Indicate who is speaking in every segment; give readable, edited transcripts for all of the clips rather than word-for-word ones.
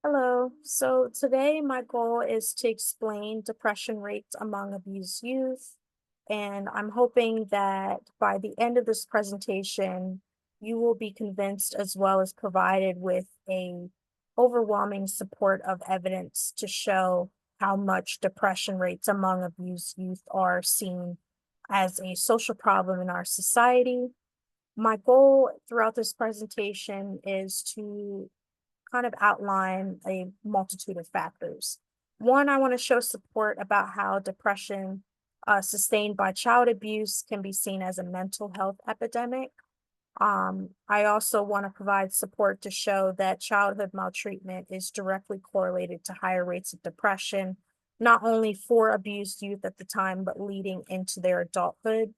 Speaker 1: Hello. So today my goal is to explain depression rates among abused youth. And I'm hoping that by the end of this presentation, you will be convinced as well as provided with a overwhelming support of evidence to show how much depression rates among abused youth are seen as a social problem in our society. My goal throughout this presentation is to kind of outline a multitude of factors. One, I want to show support about how depression sustained by child abuse can be seen as a mental health epidemic. I also want to provide support to show that childhood maltreatment is directly correlated to higher rates of depression, not only for abused youth at the time, but leading into their adulthood.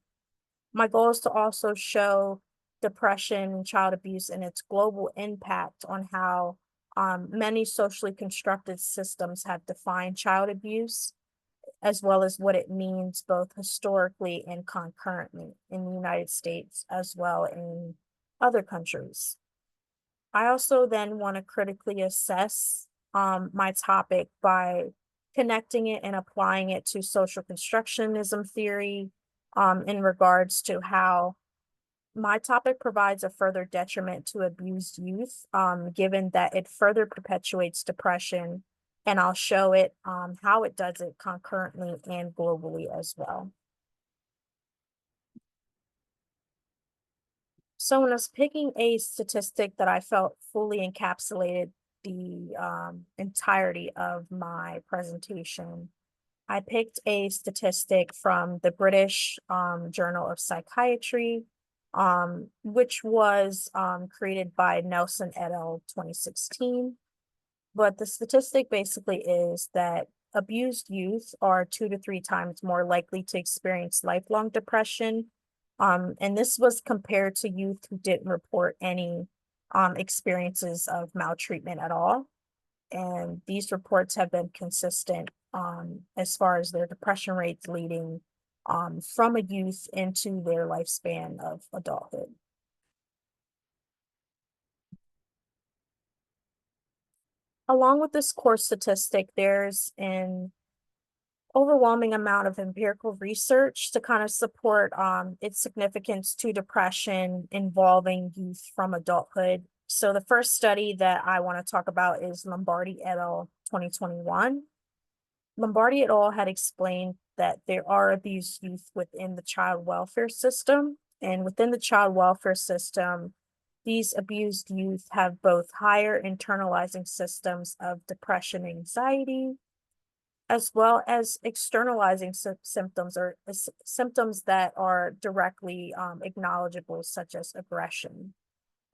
Speaker 1: My goal is to also show depression and child abuse and its global impact on how many socially constructed systems have defined child abuse, as well as what it means both historically and concurrently in the United States, as well in other countries. I also then want to critically assess my topic by connecting it and applying it to social constructionism theory in regards to how my topic provides a further detriment to abused youth, given that it further perpetuates depression, and I'll show it how it does it concurrently and globally as well. So when I was picking a statistic that I felt fully encapsulated the entirety of my presentation, I picked a statistic from the British Journal of Psychiatry, which was created by Nelson et al. 2016. But the statistic basically is that abused youth are 2 to 3 times more likely to experience lifelong depression. And this was compared to youth who didn't report any experiences of maltreatment at all. And these reports have been consistent as far as their depression rates leading from a youth into their lifespan of adulthood. Along with this core statistic, there's an overwhelming amount of empirical research to kind of support its significance to depression involving youth from adulthood. So the first study that I want to talk about is Lombardi et al. 2021. Lombardi et al. Had explained that there are abused youth within the child welfare system. And within the child welfare system, these abused youth have both higher internalizing systems of depression, anxiety, as well as externalizing symptoms or symptoms that are directly acknowledgeable, such as aggression.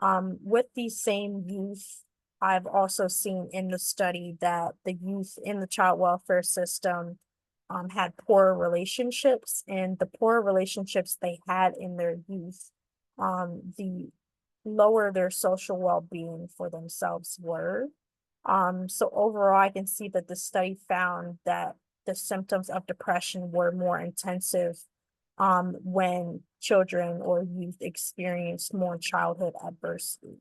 Speaker 1: With these same youth, I've also seen in the study that the youth in the child welfare system had poorer relationships, and the poorer relationships they had in their youth, the lower their social well-being for themselves were. So overall, I can see that the study found that the symptoms of depression were more intensive when children or youth experience more childhood adversity.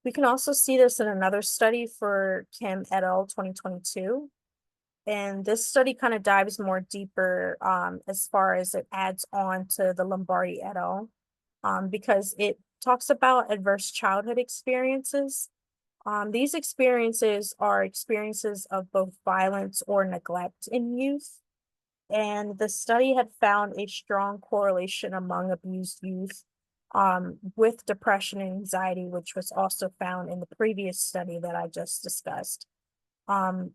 Speaker 1: We can also see this in another study for Kim et al. 2022. And this study kind of dives more deeper as far as it adds on to the Lombardi et al. Because it talks about adverse childhood experiences. These experiences are experiences of both violence or neglect in youth. And the study had found a strong correlation among abused youth with depression and anxiety, which was also found in the previous study that I just discussed. Um,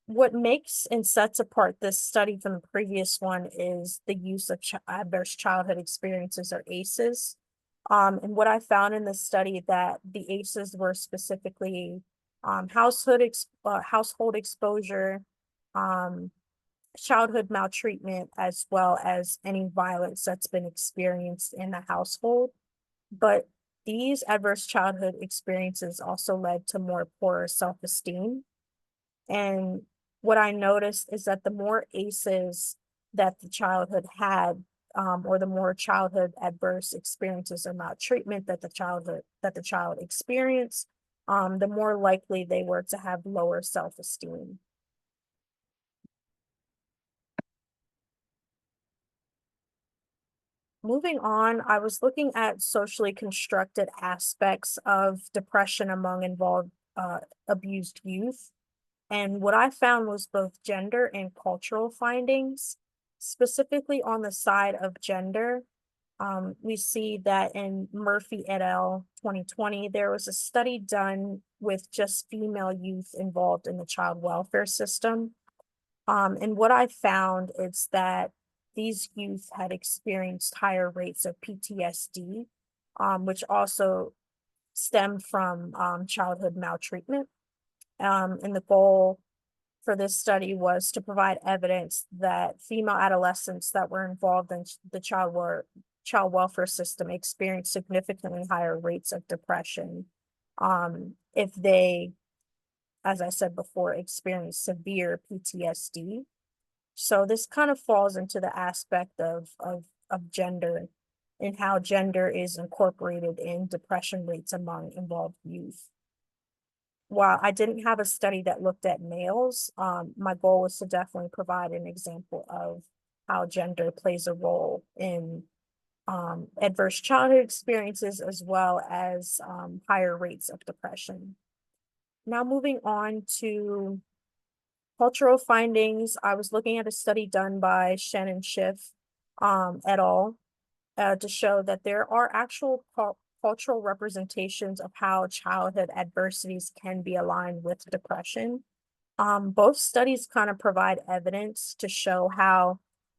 Speaker 1: what makes and sets apart this study from the previous one is the use of adverse childhood experiences, or ACEs. And what I found in this study that the ACEs were specifically household exposure, um, childhood maltreatment, as well as any violence that's been experienced in the household. But these adverse childhood experiences also led to more poorer self-esteem. And what I noticed is that the more ACEs that the childhood had, or the more childhood adverse experiences or maltreatment that the child experienced, the more likely they were to have lower self-esteem. Moving on, I was looking at socially constructed aspects of depression among involved abused youth. And what I found was both gender and cultural findings. Specifically on the side of gender, we see that in Murphy et al. 2020, there was a study done with just female youth involved in the child welfare system. And what I found is that these youth had experienced higher rates of PTSD, which also stemmed from childhood maltreatment. And the goal for this study was to provide evidence that female adolescents that were involved in the child welfare system experienced significantly higher rates of depression if they, as I said before, experience severe PTSD. So this kind of falls into the aspect of gender and how gender is incorporated in depression rates among involved youth. While I didn't have a study that looked at males, my goal was to definitely provide an example of how gender plays a role in adverse childhood experiences as well as higher rates of depression. Now moving on to cultural findings, I was looking at a study done by Shen and Schiff et al. To show that there are actual cultural representations of how childhood adversities can be aligned with depression. Both studies kind of provide evidence to show how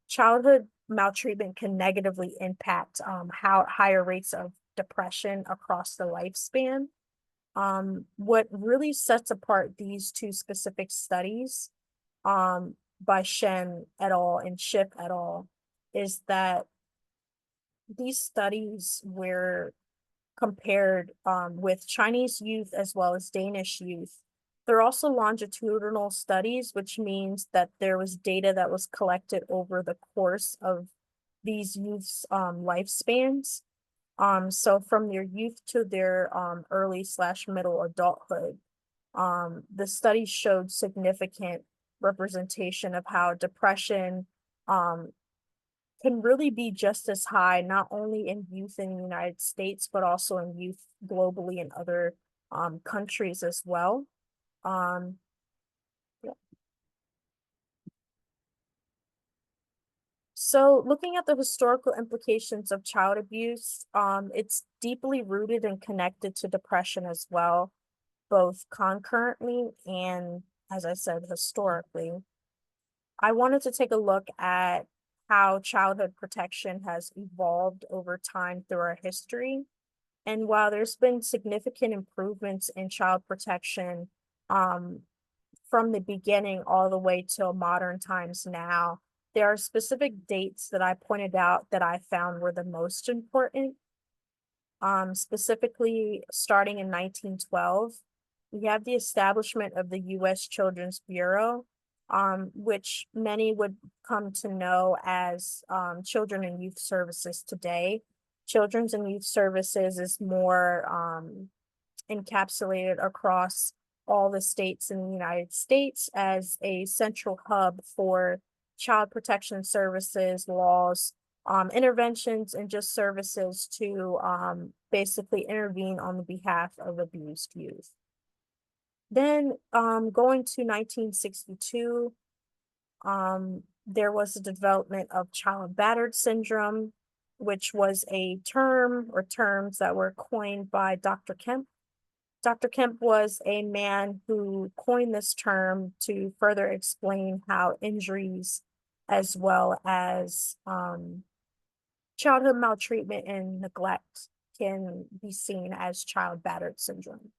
Speaker 1: childhood maltreatment can negatively impact how higher rates of depression across the lifespan. What really sets apart these two specific studies by Shen et al. And Schiff et al. Is that these studies were compared with Chinese youth as well as Danish youth. They're also longitudinal studies, which means that there was data that was collected over the course of these youth's lifespans. So from their youth to their early/middle adulthood, the study showed significant representation of how depression can really be just as high, not only in youth in the United States, but also in youth globally in other countries as well. Yeah. So looking at the historical implications of child abuse, it's deeply rooted and connected to depression as well, both concurrently and, as I said, historically. I wanted to take a look at how childhood protection has evolved over time through our history. And while there's been significant improvements in child protection um, from the beginning all the way till modern times now, there are specific dates that I pointed out that I found were the most important. Specifically, starting in 1912, we have the establishment of the U.S. Children's Bureau, which many would come to know as Children and Youth Services today. Children's and Youth Services is more encapsulated across all the states in the United States as a central hub for child protection services, laws, interventions, and just services to basically intervene on the behalf of abused youth. Then going to 1962, there was a development of child battered syndrome, which was a term or terms that were coined by Dr. Kemp. Dr. Kemp was a man who coined this term to further explain how injuries as well as childhood maltreatment and neglect can be seen as child battered syndrome.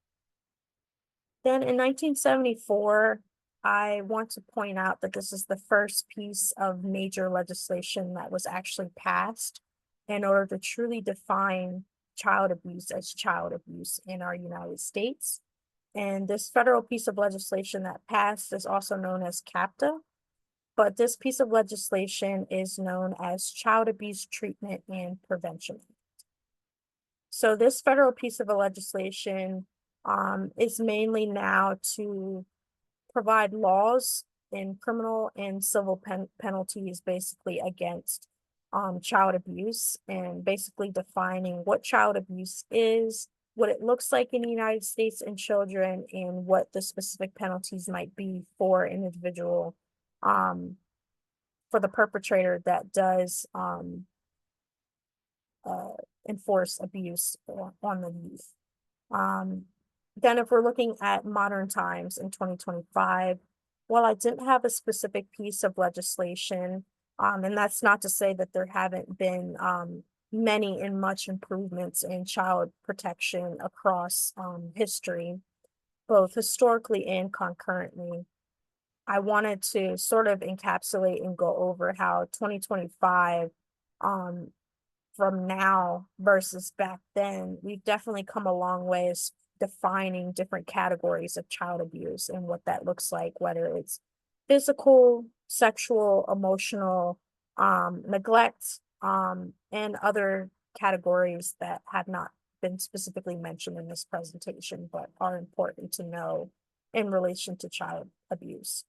Speaker 1: Then in 1974, I want to point out that this is the first piece of major legislation that was actually passed in order to truly define child abuse as child abuse in our United States. And this federal piece of legislation that passed is also known as CAPTA. but this piece of legislation is known as Child Abuse Treatment and Prevention. So this federal piece of legislation is mainly now to provide laws and criminal and civil penalties basically against child abuse, and basically defining what child abuse is, what it looks like in the United States in children, and what the specific penalties might be for an individual, um, for the perpetrator that does uh, enforce abuse on the youth. Um, then if we're looking at modern times in 2025, while I didn't have a specific piece of legislation, and that's not to say that there haven't been many and much improvements in child protection across history, both historically and concurrently. I wanted to sort of encapsulate and go over how 2025, um, from now versus back then, we've definitely come a long ways defining different categories of child abuse and what that looks like, whether it's physical, sexual, emotional, neglect, and other categories that have not been specifically mentioned in this presentation, but are important to know in relation to child abuse.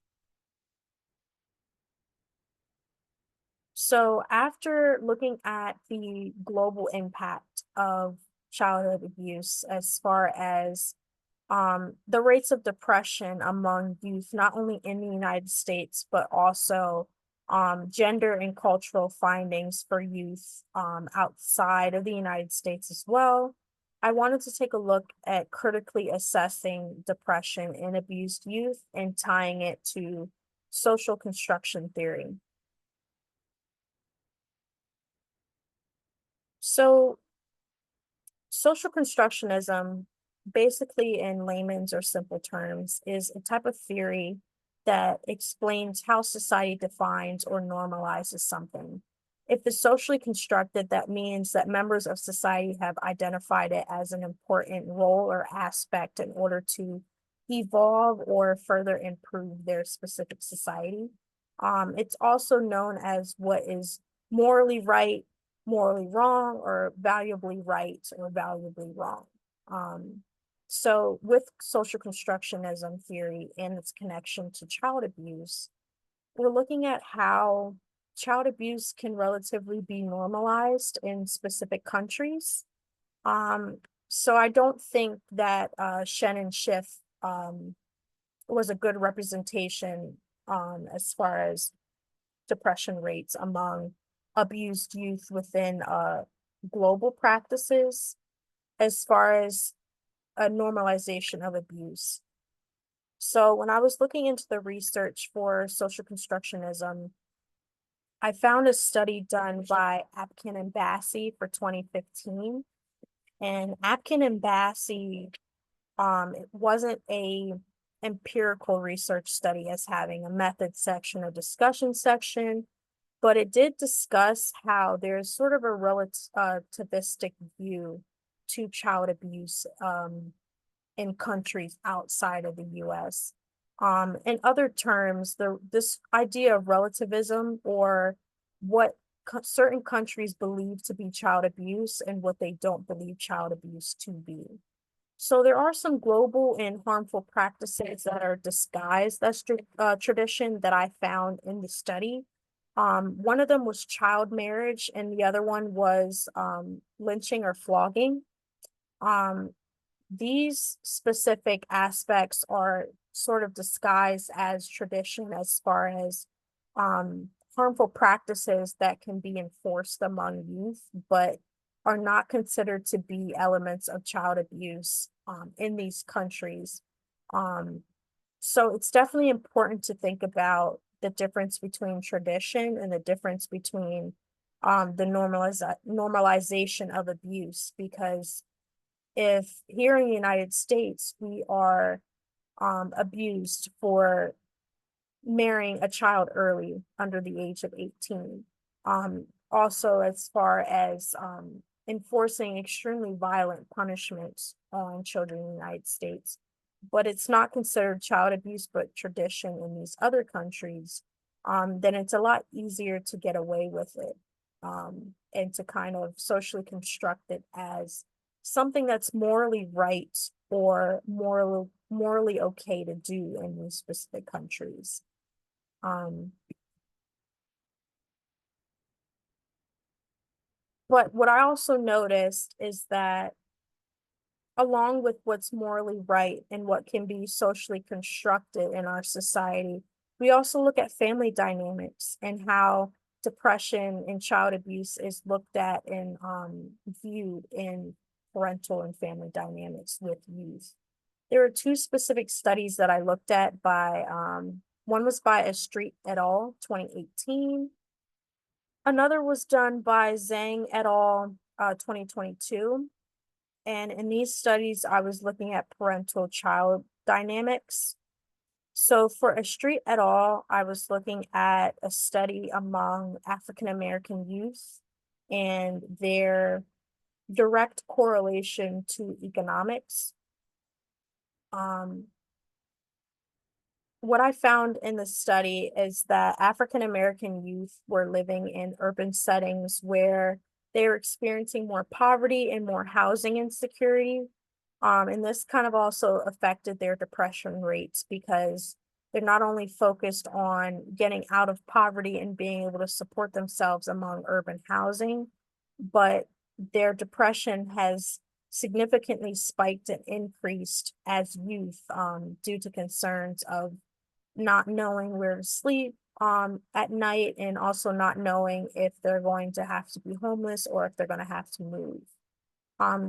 Speaker 1: So after looking at the global impact of childhood abuse, as far as the rates of depression among youth, not only in the United States, but also gender and cultural findings for youth outside of the United States as well, I wanted to take a look at critically assessing depression in abused youth and tying it to social construction theory. So social constructionism, basically in layman's or simple terms, is a type of theory that explains how society defines or normalizes something. If it's socially constructed, that means that members of society have identified it as an important role or aspect in order to evolve or further improve their specific society. It's also known as what is morally right, morally wrong, or valuably right or valuably wrong. Um, so with social constructionism theory and its connection to child abuse, we're looking at how child abuse can relatively be normalized in specific countries. Um, so I don't think that Shen and Schiff was a good representation as far as depression rates among abused youth within global practices, as far as a normalization of abuse. So when I was looking into the research for social constructionism, I found a study done by Apkin and Bassey for 2015. And Apkin and Bassey, it wasn't a empirical research study as having a method section, a discussion section, but it did discuss how there's sort of a relativistic view to child abuse in countries outside of the US. In other terms, this idea of relativism, or what certain countries believe to be child abuse and what they don't believe child abuse to be. So there are some global and harmful practices that are disguised as tradition that I found in the study. One of them was child marriage, and the other one was lynching or flogging. Um, these specific aspects are sort of disguised as tradition as far as harmful practices that can be enforced among youth, but are not considered to be elements of child abuse in these countries. Um, so it's definitely important to think about the difference between tradition and the difference between the normalization of abuse, because if here in the United States we are abused for marrying a child early under the age of 18, also as far as enforcing extremely violent punishments on children in the United States, but it's not considered child abuse but tradition in these other countries. then it's a lot easier to get away with it, and to kind of socially construct it as something that's morally right or morally okay to do in these specific countries. Um, but what I also noticed is that along with what's morally right and what can be socially constructed in our society, we also look at family dynamics and how depression and child abuse is looked at and viewed in parental and family dynamics with youth. There are two specific studies that I looked at by one was by a Street et al. 2018. Another was done by Zhang et al. 2022. And in these studies, I was looking at parental child dynamics. So for a Street et al., I was looking at a study among African American youth and their direct correlation to economics. Um, what I found in the study is that African American youth were living in urban settings where they were experiencing more poverty and more housing insecurity. And this kind of also affected their depression rates because they're not only focused on getting out of poverty and being able to support themselves among urban housing, but their depression has significantly spiked and increased as youth, due to concerns of not knowing where to sleep at night, and also not knowing if they're going to have to be homeless or if they're going to have to move.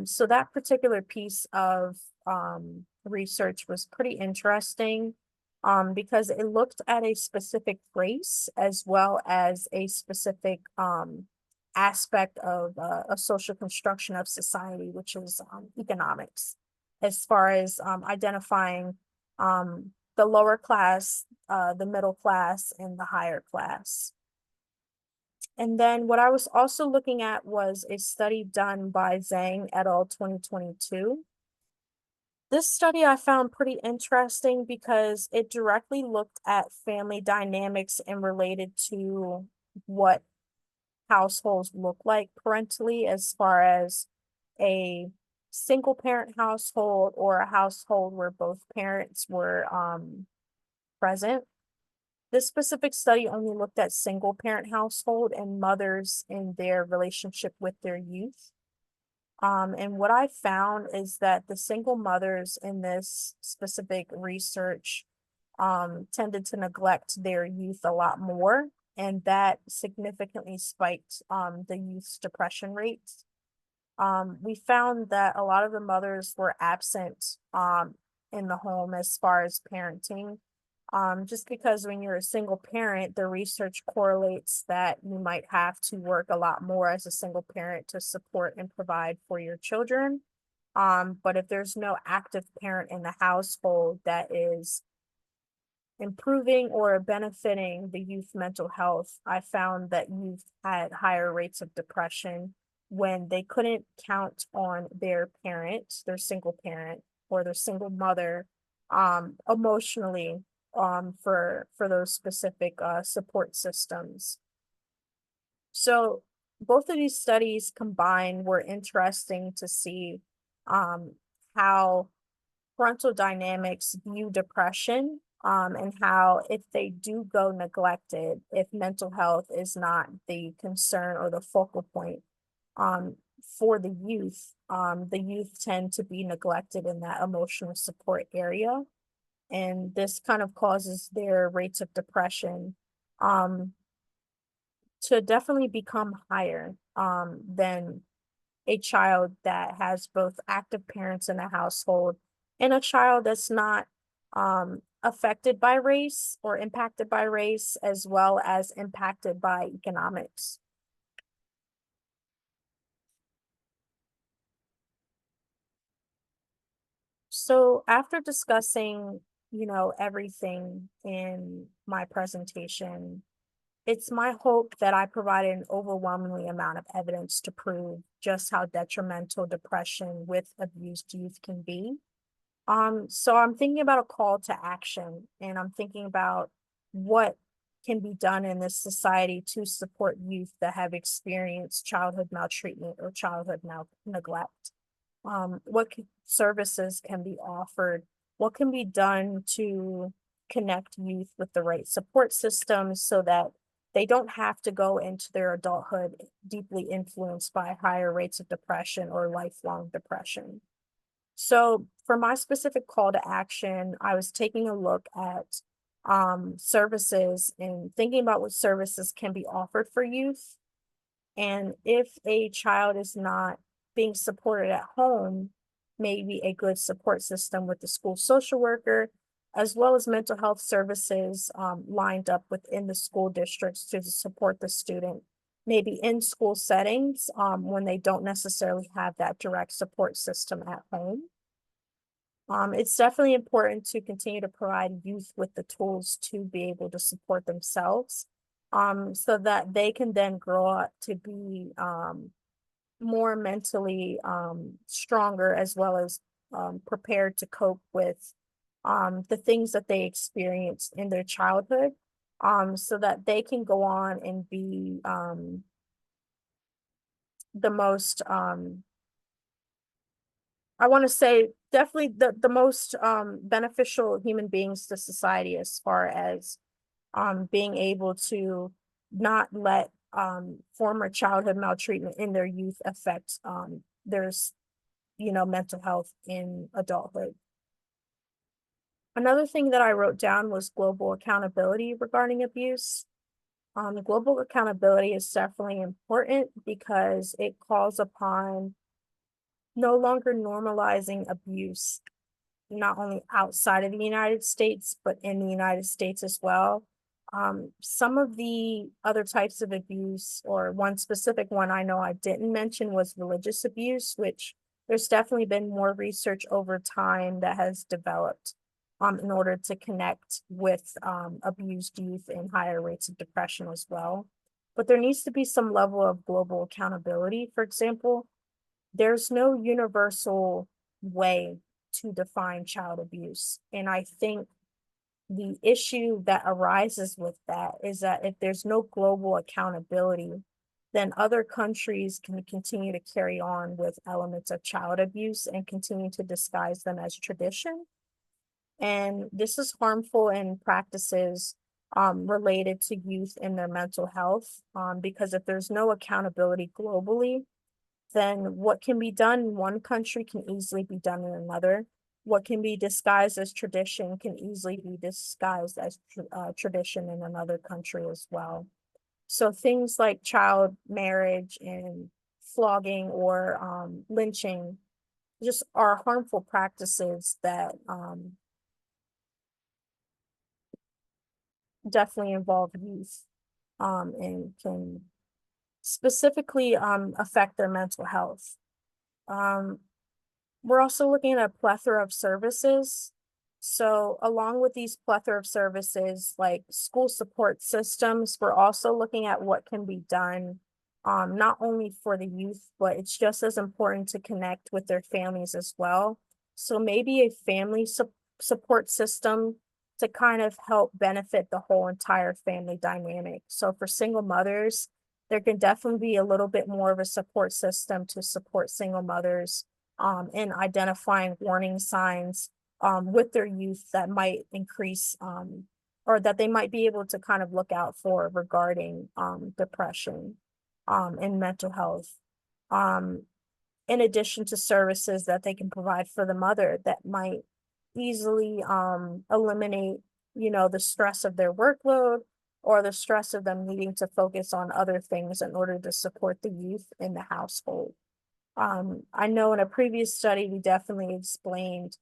Speaker 1: So that particular piece of research was pretty interesting, because it looked at a specific race as well as a specific aspect of a social construction of society, which is economics, as far as identifying the lower class, the middle class, and the higher class. And then what I was also looking at was a study done by Zhang et al. 2022. This study I found pretty interesting because it directly looked at family dynamics and related to what households look like parentally, as far as a single parent household or a household where both parents were present. This specific study only looked at single parent household and mothers in their relationship with their youth. And what I found is that the single mothers in this specific research tended to neglect their youth a lot more, and that significantly spiked the youth's depression rates. We found that a lot of the mothers were absent in the home as far as parenting. Just because when you're a single parent, the research correlates that you might have to work a lot more as a single parent to support and provide for your children. But if there's no active parent in the household that is improving or benefiting the youth mental health, I found that youth had higher rates of depression when they couldn't count on their parent, their single parent, or their single mother, emotionally, for those specific support systems. So both of these studies combined were interesting to see how parental dynamics view depression, and how if they do go neglected, if mental health is not the concern or the focal point um, for the youth tend to be neglected in that emotional support area. And this kind of causes their rates of depression um, to definitely become higher than a child that has both active parents in a household and a child that's not affected by race or impacted by race, as well as impacted by economics. So after discussing, everything in my presentation, it's my hope that I provided an overwhelmingly amount of evidence to prove just how detrimental depression with abused youth can be. So I'm thinking about a call to action, and I'm thinking about what can be done in this society to support youth that have experienced childhood maltreatment or childhood neglect. Services can be offered? What can be done to connect youth with the right support systems so that they don't have to go into their adulthood deeply influenced by higher rates of depression or lifelong depression? So for my specific call to action, I was taking a look at services and thinking about what services can be offered for youth. And if a child is not being supported at home, maybe a good support system with the school social worker, as well as mental health services lined up within the school districts to support the student, maybe in school settings when they don't necessarily have that direct support system at home. It's definitely important to continue to provide youth with the tools to be able to support themselves, so that they can then grow up to be more mentally stronger as well as prepared to cope with the things that they experienced in their childhood, so that they can go on and be the most I want to say definitely the most beneficial human beings to society as far as being able to not let former childhood maltreatment in their youth affect mental health in adulthood. Another thing that I wrote down was global accountability regarding abuse. Global accountability is definitely important because it calls upon no longer normalizing abuse, not only outside of the United States, but in the United States as well. Some of the other types of abuse, or one specific one I know I didn't mention, was religious abuse, which there's definitely been more research over time that has developed in order to connect with abused youth and higher rates of depression as well. But there needs to be some level of global accountability. For example, there's no universal way to define child abuse. And I think the issue that arises with that is that if there's no global accountability, then other countries can continue to carry on with elements of child abuse and continue to disguise them as tradition. And this is harmful in practices related to youth and their mental health, because if there's no accountability globally, then what can be done in one country can easily be done in another. What can be disguised as tradition can easily be disguised as tradition in another country as well. So things like child marriage and flogging or lynching just are harmful practices that definitely involve youth and can specifically affect their mental health. Um, We're also looking at a plethora of services. So along with these plethora of services like school support systems, we're also looking at what can be done not only for the youth, but it's just as important to connect with their families as well. So maybe a family support system to kind of help benefit the whole entire family dynamic. So for single mothers, there can definitely be a little bit more of a support system to support single mothers in identifying warning signs with their youth that might increase or that they might be able to kind of look out for regarding depression and mental health. Um, in addition to services that they can provide for the mother that might easily eliminate, the stress of their workload or the stress of them needing to focus on other things in order to support the youth in the household. I know in a previous study, we definitely explained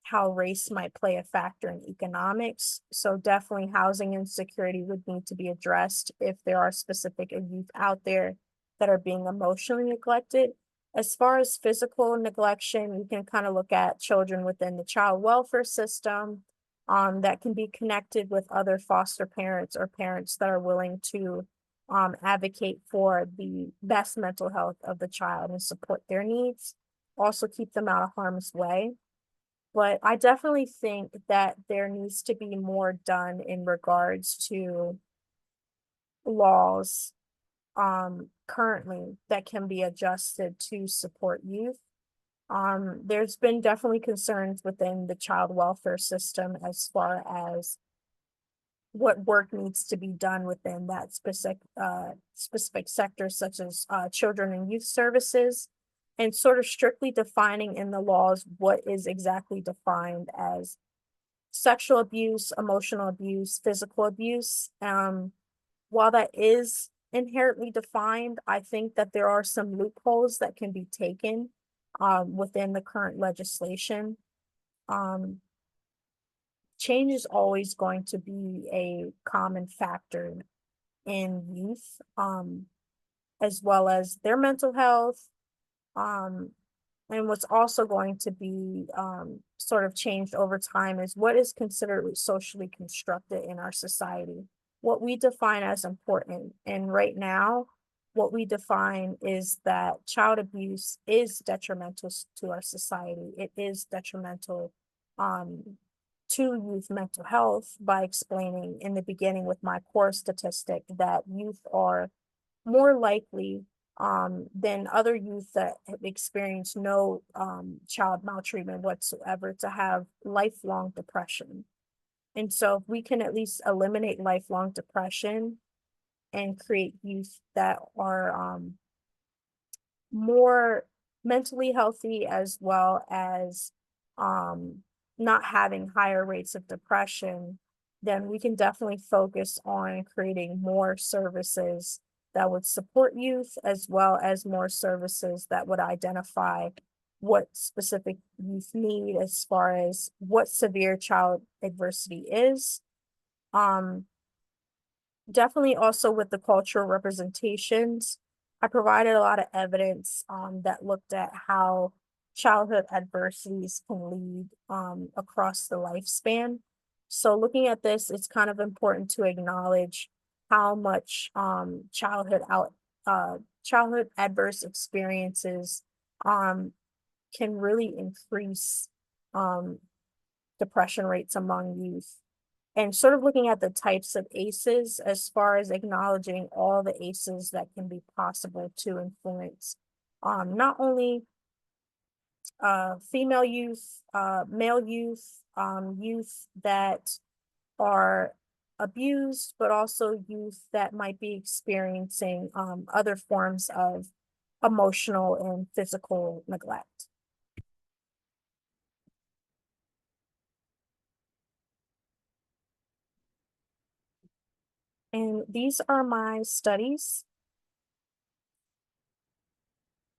Speaker 1: how race might play a factor in economics. So definitely housing insecurity would need to be addressed if there are specific youth out there that are being emotionally neglected. As far as physical neglection, you can kind of look at children within the child welfare system that can be connected with other foster parents or parents that are willing to advocate for the best mental health of the child and support their needs, also keep them out of harm's way. But I definitely think that there needs to be more done in regards to laws currently that can be adjusted to support youth. There's been definitely concerns within the child welfare system as far as what work needs to be done within that specific sector, such as children and youth services, and sort of strictly defining in the laws what is exactly defined as sexual abuse, emotional abuse, physical abuse. While that is inherently defined, I think that there are some loopholes that can be taken within the current legislation. Um, Change is always going to be a common factor in youth, as well as their mental health. Um, and what's also going to be sort of changed over time is what is considered socially constructed in our society, what we define as important. And right now, what we define is that child abuse is detrimental to our society. It is detrimental um, to youth mental health by explaining in the beginning with my core statistic that youth are more likely than other youth that have experienced no child maltreatment whatsoever to have lifelong depression. And so, if we can at least eliminate lifelong depression and create youth that are more mentally healthy as well as um, not having higher rates of depression, then we can definitely focus on creating more services that would support youth as well as more services that would identify what specific youth need as far as what severe child adversity is. Um, Definitely also with the cultural representations, I provided a lot of evidence that looked at how childhood adversities can lead across the lifespan. So looking at this, it's kind of important to acknowledge how much childhood adverse experiences um, can really increase um, depression rates among youth, and sort of looking at the types of ACEs as far as acknowledging all the ACEs that can be possible to influence not only female youth, male youth, youth that are abused, but also youth that might be experiencing other forms of emotional and physical neglect. And these are my studies.